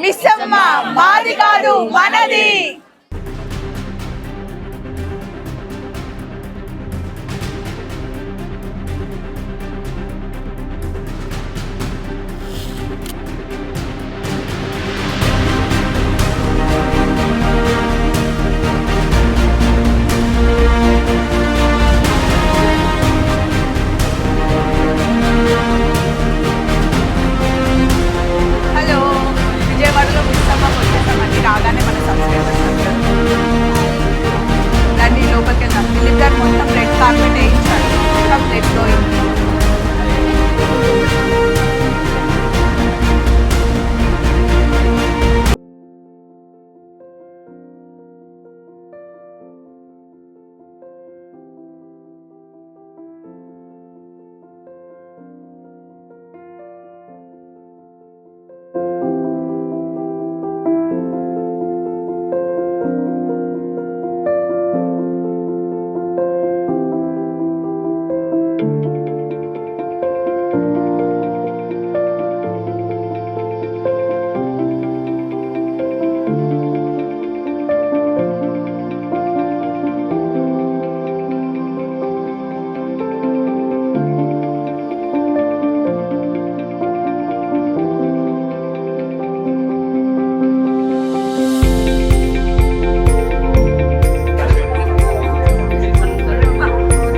మిస్సమ్మ మాది కాదు మనది. రాగానే మన సబ్స్క్రైబర్స్ రండి లోపలికి వెళ్దాం. దిలీప్ గారు మొత్తం రెడ్ కార్పెట్ వేయించారు. మొత్తం రెడ్ గోయింగ్.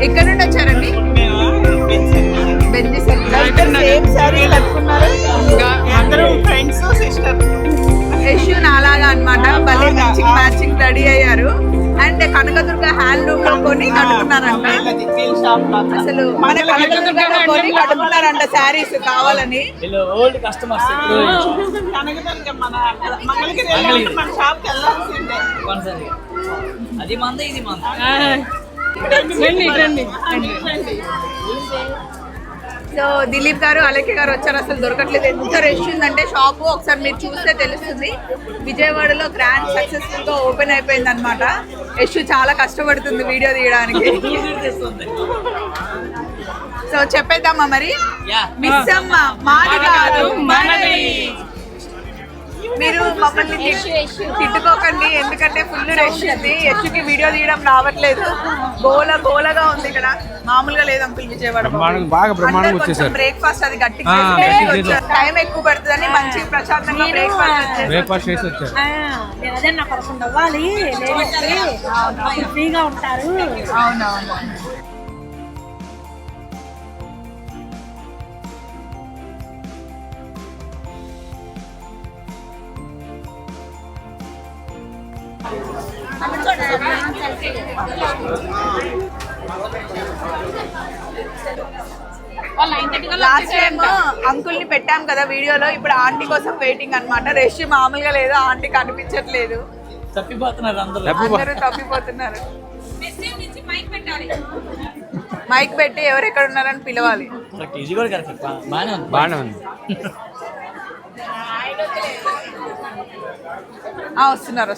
ఎక్కడ నుండి వచ్చారండి? యశు నాలాగా అన్నమాట. భలే మ్యాచింగ్ రెడీ అయ్యారు. అండ్ కనకదుర్గ హ్యాండ్లూమ్ లో కొని కట్టుకున్నారంట. అసలు మన కనకదుర్గ కొని కట్టుకున్నారంట శారీస్ కావాలని. అది మంది ఇది మంది. సో దిలీప్ గారు అలేఖ్య గారు వచ్చారు. అసలు దొరకట్లేదు. ఎంత రష్ ఉందంటే షాపు ఒకసారి మీరు చూస్తే తెలుస్తుంది. విజయవాడలో గ్రాండ్ సక్సెస్ఫుల్ గా ఓపెన్ అయిపోయింది అనమాట. యశు చాలా కష్టపడుతుంది వీడియో తీయడానికి. సో చెప్పేద్దామా మరి? మిస్సమ్మ మాది కాదు మనది. మీరు మమ్మల్ని తిట్టుకోకండి, ఎందుకంటే ఫుల్ రష్ ఉంది. యశుకి వీడియో తీయడం రావట్లేదు. గోలగా ఉంది ఇక్కడ. మామూలుగా లేదు అంకుల్ విజయవాడ. బ్రేక్ఫాస్ట్ అది గట్టిగా టైం ఎక్కువ పడుతుందని మంచి ప్రశాంతంగా బ్రేక్ఫాస్ట్ చేసి వచ్చారు. ఫ్రీగా ఉంటారు. అవునవును. లాస్ట్ టైం అంకుల్ ని పెట్టాం కదా వీడియోలో. ఇప్పుడు ఆంటీ కోసం వెయిటింగ్ అన్నమాట. రష్ మామూలుగా లేదు. ఆంటీ కనిపించట్లేదు. అందరూ తప్పిపోతున్నారు. మైక్ పెట్టి ఎవరెక్కడ ఉన్నారని పిలవాలి. వస్తున్నారు.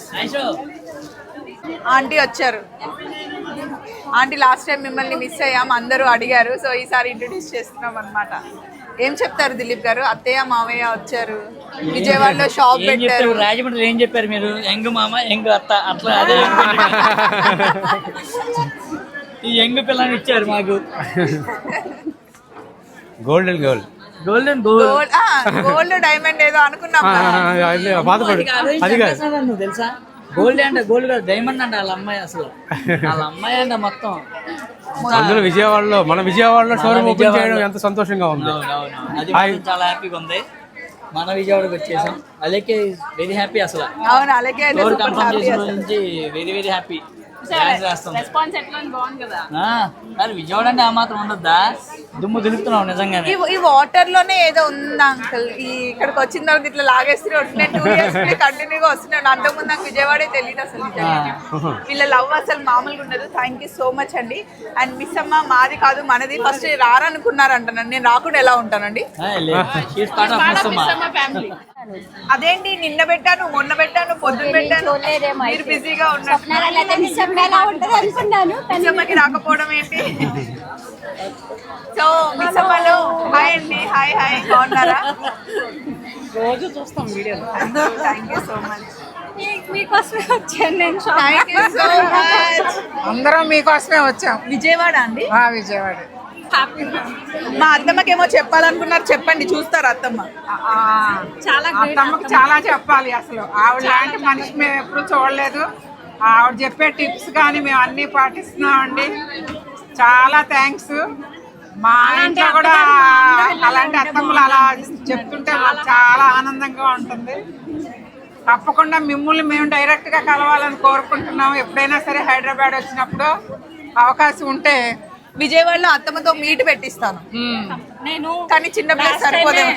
ఆంటీ వచ్చారు. ఆంటీ లాస్ట్ టైం మిమ్మల్ని మిస్ అయ్యాం, అందరూ అడిగారు. సో ఈసారి ఇంట్రడ్యూస్ చేస్తున్నాం అనమాట. ఏం చెప్తారు దిలీప్ గారు? అత్తయ్య మామయ్య వచ్చారు, విజయవాడలో షాప్ పెట్టారు. రాజమండ్రి ఏం చెప్పారు మీరు? ఎంగు మామ ఎంగు అత్త అట్లా అదే ఈ ఎంగు పిల్లని ఇచ్చారు మాకు. గోల్డెన్ గోల్డ్ గోల్డ్ డైమండ్ ఏదో అనుకున్నాం. తెలుసా? గోల్డ్ అంటే గోల్డ్ కాదు, డైమండ్ అంటే వాళ్ళ అమ్మాయి. అసలు వాళ్ళ అమ్మాయి అంటే మొత్తం అందులో విజయవాడలో మన విజయవాడలో షోరూమ్ ఓపెన్ చేయడం ఎంత సంతోషంగా ఉంది. అది చాలా హ్యాపీగా ఉంది. మన విజయవాడకి వచ్చేసాం. అలాగే వెరీ హ్యాపీ. అసలు అవును, అలాగే కన్ఫర్మ్ చేసిన నుంచి వెరీ వెరీ హ్యాపీ. విజయవాడ అంటే ఆ మాత్రం ఉండద్దా? దుమ్ము దులుపుతున్నావు నిజంగానే. ఈ వాటర్ లోనే ఏదో ఉందా అంకుల్? ఇక్కడికి వచ్చిన తర్వాత ఇట్లా లాగేస్తే 2 years కంటిన్యూగా వస్తున్నాడు. అంతకుముందు నాకు విజయవాడే తెలియదు అసలు. వీళ్ళ లవ్ అసలు మామూలుగా ఉండదు. థ్యాంక్ యూ సో మచ్ అండి. అండ్ మిస్సమ్మ మాది కాదు మనది. ఫస్ట్ రారనుకున్నారంటున్నాను. నేను రాకుండా ఎలా ఉంటానండి? అదేంటి, నిన్న పెట్టాను, మొన్న పెట్టాను, పొద్దున్న పెట్టాను. మీరు బిజీగా ఉన్నారు. మిస్సమ్మకి రాకపోవడం ఏంటి? సో మిస్సమ్మలో హాయ్ అండి. హాయ్ బాగున్నారా? రోజు చూస్తాం వీడియోలు. Thank you so much. మీకోసమే వచ్చాను నేను. Thank you so much. అందరం మీకోసమే వచ్చాం. విజయవాడ అండి? విజయవాడ. మా అత్తమ్మకేమో చెప్పాలనుకున్నారు, చెప్పండి. చూస్తారు అత్తమ్మ? చాలా అత్తమ్మకి చాలా చెప్పాలి. అసలు ఆవిడ లాంటి మనిషి మేము ఎప్పుడు చూడలేదు. ఆవిడ చెప్పే టిప్స్ కానీ మేము అన్ని పాటిస్తున్నామండి. చాలా థ్యాంక్స్. మా ఇంట్లో కూడా అలాంటి అత్తమ్మలు అలా చెప్తుంటే మాకు చాలా ఆనందంగా ఉంటుంది. తప్పకుండా మిమ్మల్ని మేము డైరెక్ట్గా కలవాలని కోరుకుంటున్నాం. ఎప్పుడైనా సరే హైదరాబాద్ వచ్చినప్పుడు అవకాశం ఉంటే విజయవాడలో అత్తమ్మతో మీట్ పెట్టిస్తాను. నేను కానీ చిన్న ప్లేస్ సరిపోదేమో.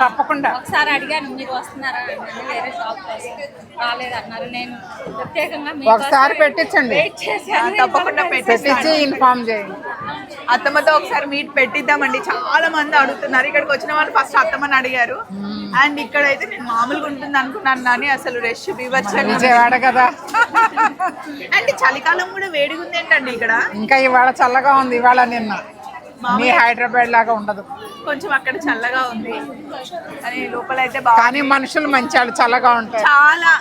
తప్పకుండా ఒకసారి అడిగాను మీరు వస్తున్నారా అంటే వేరే షాప్ కోసం రాలేదన్నారు. నేను ప్రత్యేకంగా ఒకసారి పెట్టించండి. వెయిట్ చేశాను. తప్పకుండా పెట్టించి ఇన్ఫార్మ్ చేయండి. అత్తమ్మతో ఒకసారి మీట్ పెట్టిద్దామండి. చాలా మంది అడుగుతున్నారు. ఇక్కడికి వచ్చిన వాళ్ళు ఫస్ట్ అత్తమ్మని అడిగారు. అండ్ ఇక్కడైతే నేను మామూలుగా ఉంటుంది అనుకున్నాను కానీ అసలు రష్ వివచ్చండి. విజయవాడ కదా. అంటే చలికాలం కూడా వేడిగా ఉంది ఏంటండి ఇక్కడ? ఇంకా ఇవాళ చల్లగా ఉంది. ఇవాళ నిన్న మీ హైదరాబాద్ లాగా ఉండదు. కొంచెం అక్కడ చల్లగా ఉంది కానీ లోపల అయితే బాగా. కానీ మనుషులు మంచి చల్లగా ఉంటాయి చాలా.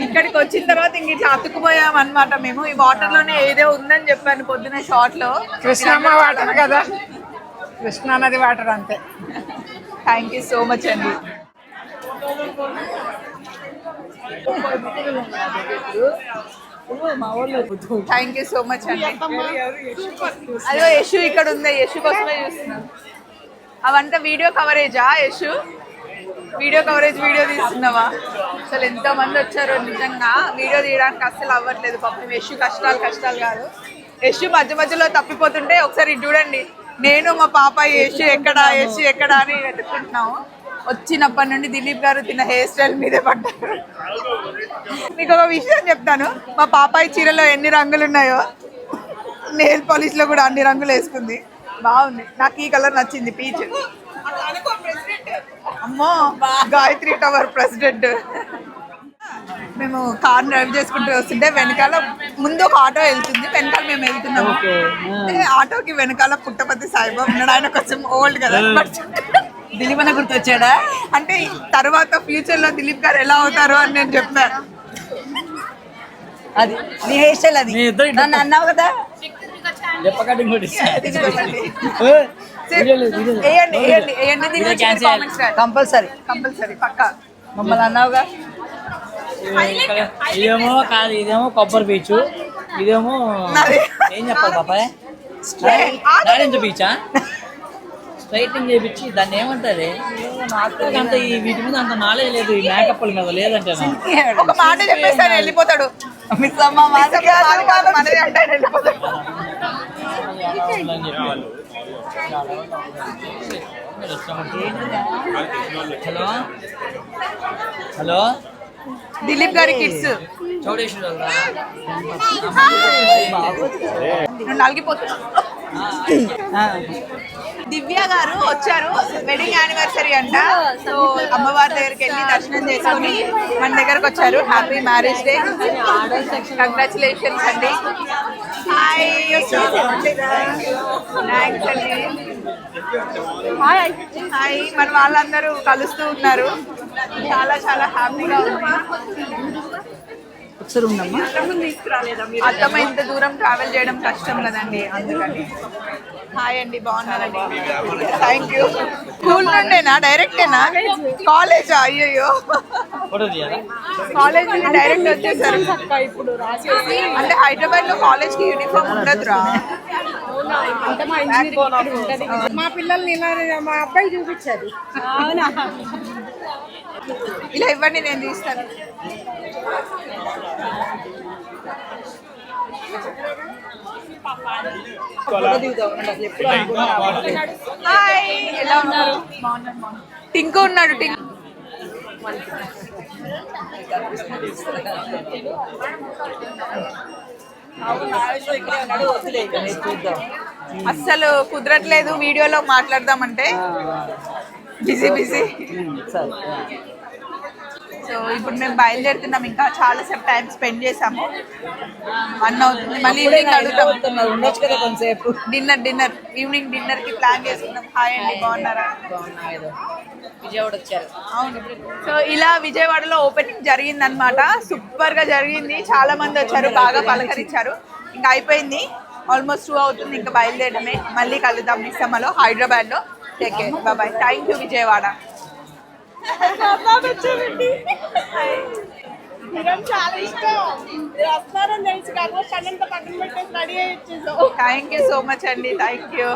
ఇక్కడికి వచ్చిన తర్వాత ఇంక ఇట్లా అతుక్కుపోయాం అనమాట మేము. ఈ వాటర్ లోనే ఏదో ఉందని చెప్పాను పొద్దున షార్ట్ లో. కృష్ణమ్మ వాటర్ కదా, కృష్ణా నది వాటర్ అంతే. థ్యాంక్ యూ సో మచ్ అండి. థ్యాంక్ యూ సో మచ్ అండి. అదో యశు ఇక్కడ ఉంది. యశు కోసమే చూస్తున్నాను. అవంతా వీడియో కవరేజా యశు? వీడియో కవరేజ్ వీడియో తీస్తున్నావా? అసలు ఎంతో మంది వచ్చారో నిజంగా. వీడియో తీయడానికి అస్సలు అవ్వట్లేదు పాపం. యశు కష్టాలు కాదు. యశు మధ్య మధ్యలో తప్పిపోతుంటే ఒకసారి చూడండి. నేను మా పాప యశు ఎక్కడా అని వెతుక్కుంటున్నాము. వచ్చినప్పటి నుండి దిలీప్ గారు తిన్న హెయిర్ స్టైల్ మీదే పడ్డారు. మీకు ఒక విషయం చెప్తాను. మా పాపాయి చీరలో ఎన్ని రంగులు ఉన్నాయో నెయిల్ పాలిష్ లో కూడా అన్ని రంగులు వేసుకుంది. బాగుంది. నాకు ఈ కలర్ నచ్చింది, పీచ్. అమ్మో, గాయత్రి టవర్ ప్రెసిడెంట్. మేము కార్ డ్రైవ్ చేసుకుంటూ వస్తుంటే వెనకాల ముందు ఒక ఆటో వెళ్తుంది, వెనకాల మేము వెళ్తున్నాము. ఆటోకి వెనకాల పుట్టపతి సాయిబాబా ఉన్నాడు. ఆయన కొంచెం ఓల్డ్ కదా. దిలీప్ అన్న గుర్తొచ్చాడా అంటే తర్వాత ఫ్యూచర్ లో దిలీప్ గారు ఎలా అవుతారు అని నేను చెప్పాను. అది నీ హెయిర్ స్టైల్. అది నన్ను అన్నావు కదా. కంపల్సరీ పక్కా. మమ్మల్ని అన్నావుగా. ఇదేమో కాదు, ఇదేమో కొబ్బరి బీచ్, ఇదేమో ఏం చెప్పాలి బాబాయ్, నారింజ బీచా? స్ట్రైటింగ్ చేయించి దాన్ని ఏమంటారు? నాకు అంత ఈ వీటి మీద అంత నాలెడ్జ్ లేదు, ఈ మేకప్ల మీద లేదంటే. ఒక మాట చెప్పేస్తాను వెళ్ళిపోతాడు. హలో హలో, దిలీప్ గారి కిడ్స్ చౌడేశ్వర నలిగిపోతున్నా. దివ్య గారు వచ్చారు, వెడ్డింగ్ యానివర్సరీ అంట. సో అమ్మవారి దగ్గరికి వెళ్ళి దర్శనం చేసుకొని మన దగ్గరకు వచ్చారు. హ్యాపీ మ్యారేజ్ డే, కంగ్రాచులేషన్స్ అండి. Hi hi. మన వాళ్ళందరూ కలుస్తూ ఉన్నారు. చాలా చాలా హ్యాపీగా ఉంది. ఒకసారి ఉండమ్మా. అత్తమ్మ ఇంత దూరం ట్రావెల్ చేయడం కష్టం కదండి, అందుకని. హాయ్ అండి, బాగున్నారండి? Thank you. స్కూల్ నుండేనా? డైరెక్టేనా? కాలేజా? అయ్యో, కాలేజ్ నుండి డైరెక్ట్ వచ్చేసారు. అంటే హైదరాబాద్ లో కాలేజ్ కి యూనిఫామ్ ఉండదురా? మా పిల్లల్ని మా అబ్బాయి చూపించారు. ఇలా ఇవ్వండి, నేను తీస్తాను. హాయ్, ఎలా ఉన్నారు? టింకు ఉన్నాడు. టింకు అస్సలు కుదరట్లేదు వీడియోలో మాట్లాడదామంటే. బిజీ. సో సో ఇప్పుడు మేము బయలుదేరుతున్నాం, ఇంకా చాలాసేపు టైం స్పెండ్ చేసాము. 1 అవుతుంది, మళ్ళీ ఈవినింగ్ అడుగుతాం. ఉండొచ్చు కదా కొంతసేపు. డిన్నర్ ఈవినింగ్ డిన్నర్ కి ప్లాన్ చేసుకున్నాం. హాయ్ అండి, బాగున్నారా? బాగున్నాం, ఏదో విజయవాడ వచ్చారు. అవును. సో ఇలా విజయవాడలో ఓపెనింగ్ జరిగింది అనమాట. సూపర్ గా జరిగింది, చాలా మంది వచ్చారు, బాగా పలకరించారు. ఇంకా అయిపోయింది, ఆల్మోస్ట్ 2 అవుతుంది, ఇంకా బయలుదేరడమే. మళ్ళీ కలుద్దాం మిస్సమ్మలో, హైదరాబాద్ లో. Take care, bye. Thank you Vijayawada. చాలా ఇష్టం వస్తారని తెలుసు కాకపోతే పక్కన పెట్టేసి రెడీ అయ్యి వచ్చేసాం. థ్యాంక్ యూ సో మచ్ అండి, థ్యాంక్ యూ.